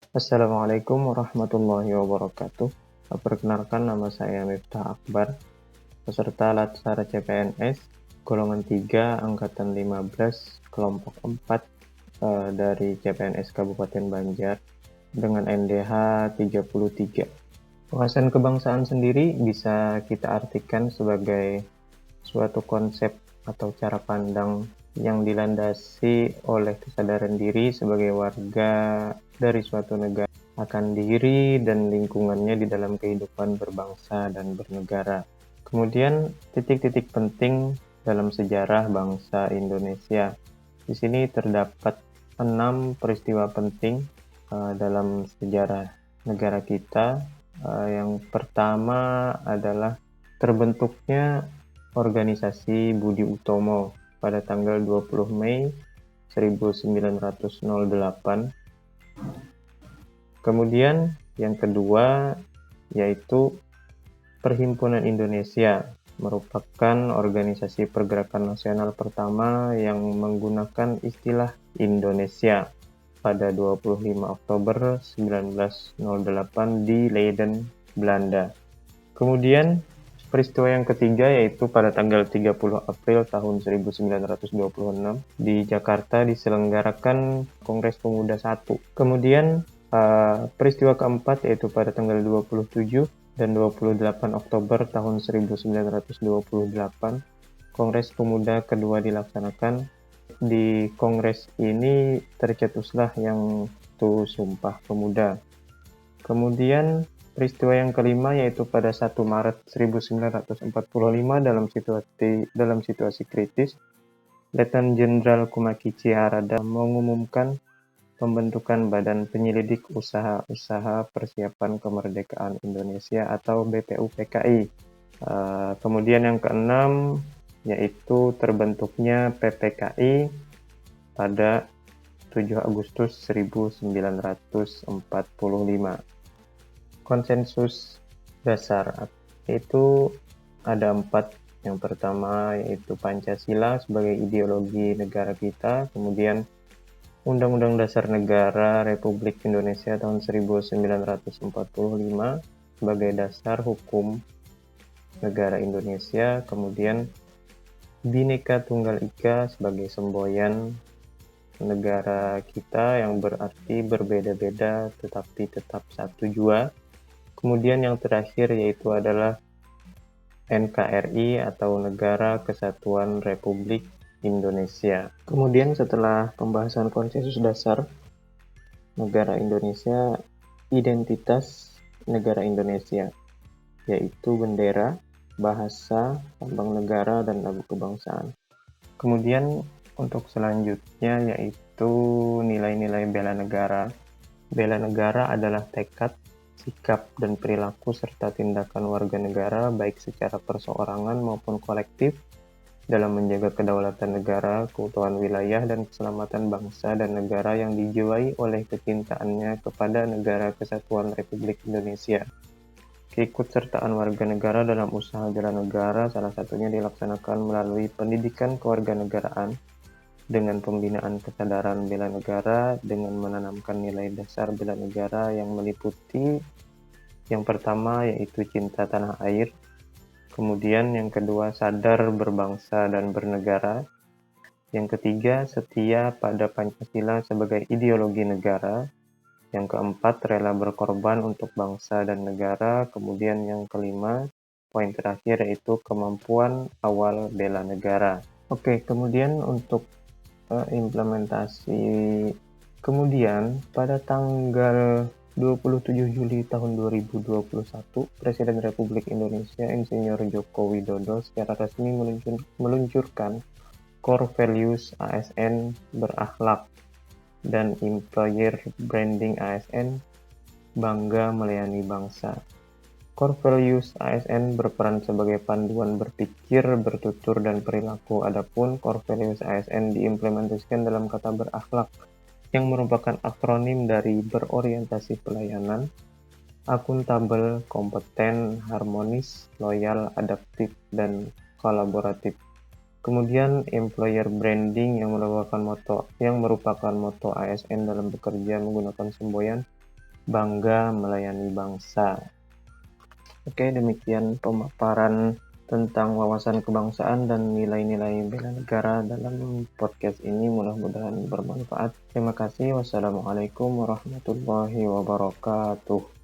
Assalamualaikum warahmatullahi wabarakatuh. Perkenalkan, nama saya Miftah Akbar, peserta Latsar CPNS golongan 3 angkatan 15 kelompok 4 dari CPNS Kabupaten Banjar dengan NDH 33. Wawasan kebangsaan sendiri bisa kita artikan sebagai suatu konsep atau cara pandang yang dilandasi oleh kesadaran diri sebagai warga dari suatu negara akan diri dan lingkungannya di dalam kehidupan berbangsa dan bernegara. Kemudian titik-titik penting dalam sejarah bangsa Indonesia. Di sini terdapat 6 peristiwa penting dalam sejarah negara kita. Yang pertama adalah terbentuknya organisasi Budi Utomo pada tanggal 20 Mei 1908. Kemudian yang kedua yaitu Perhimpunan Indonesia, merupakan organisasi pergerakan nasional pertama yang menggunakan istilah Indonesia pada 25 Oktober 1908 di Leiden, Belanda. Kemudian peristiwa yang ketiga yaitu pada tanggal 30 April tahun 1926 di Jakarta diselenggarakan Kongres Pemuda I. Kemudian peristiwa keempat yaitu pada tanggal 27 dan 28 Oktober tahun 1928 Kongres Pemuda kedua dilaksanakan. Di kongres ini tercetuslah yang itu Sumpah Pemuda. Kemudian peristiwa yang kelima yaitu pada 1 Maret 1945 dalam situasi kritis, Letnan Jenderal Kumakichi Harada mengumumkan pembentukan Badan Penyelidik Usaha-Usaha Persiapan Kemerdekaan Indonesia atau BPUPKI. Kemudian yang keenam yaitu terbentuknya PPKI pada 7 Agustus 1945. Konsensus dasar itu ada 4. Yang pertama yaitu Pancasila sebagai ideologi negara kita, kemudian Undang-Undang Dasar Negara Republik Indonesia tahun 1945 sebagai dasar hukum negara Indonesia, kemudian Bhinneka Tunggal Ika sebagai semboyan negara kita yang berarti berbeda-beda tetapi tetap satu jua. Kemudian yang terakhir yaitu adalah NKRI atau Negara Kesatuan Republik Indonesia. Kemudian setelah pembahasan konsensus dasar negara Indonesia, identitas negara Indonesia yaitu bendera, bahasa, lambang negara, dan lagu kebangsaan. Kemudian untuk selanjutnya yaitu nilai-nilai bela negara. Bela negara adalah tekad, sikap, dan perilaku serta tindakan warga negara baik secara perseorangan maupun kolektif dalam menjaga kedaulatan negara, keutuhan wilayah, dan keselamatan bangsa dan negara yang dijiwai oleh kecintaannya kepada Negara Kesatuan Republik Indonesia. Keikutsertaan warga negara dalam usaha bela negara salah satunya dilaksanakan melalui pendidikan kewarganegaraan dengan pembinaan kesadaran bela negara dengan menanamkan nilai dasar bela negara yang meliputi yang pertama yaitu cinta tanah air, kemudian yang kedua sadar berbangsa dan bernegara, yang ketiga setia pada Pancasila sebagai ideologi negara, yang keempat rela berkorban untuk bangsa dan negara, kemudian yang kelima poin terakhir yaitu kemampuan awal bela negara. Oke, kemudian untuk implementasi, kemudian pada tanggal 27 Juli tahun 2021, Presiden Republik Indonesia Insinyur Joko Widodo secara resmi meluncurkan Core Values ASN berakhlak dan Employer Branding ASN Bangga Melayani Bangsa. Core Values ASN berperan sebagai panduan berpikir, bertutur, dan perilaku. Adapun Core Values ASN diimplementasikan dalam kata berakhlak, yang merupakan akronim dari berorientasi pelayanan, akuntabel, kompeten, harmonis, loyal, adaptif, dan kolaboratif. Kemudian Employer Branding yang merupakan moto ASN dalam bekerja menggunakan semboyan bangga melayani bangsa. Oke, demikian pemaparan tentang wawasan kebangsaan dan nilai-nilai bela negara dalam podcast ini. Mudah-mudahan bermanfaat. Terima kasih. Wassalamualaikum warahmatullahi wabarakatuh.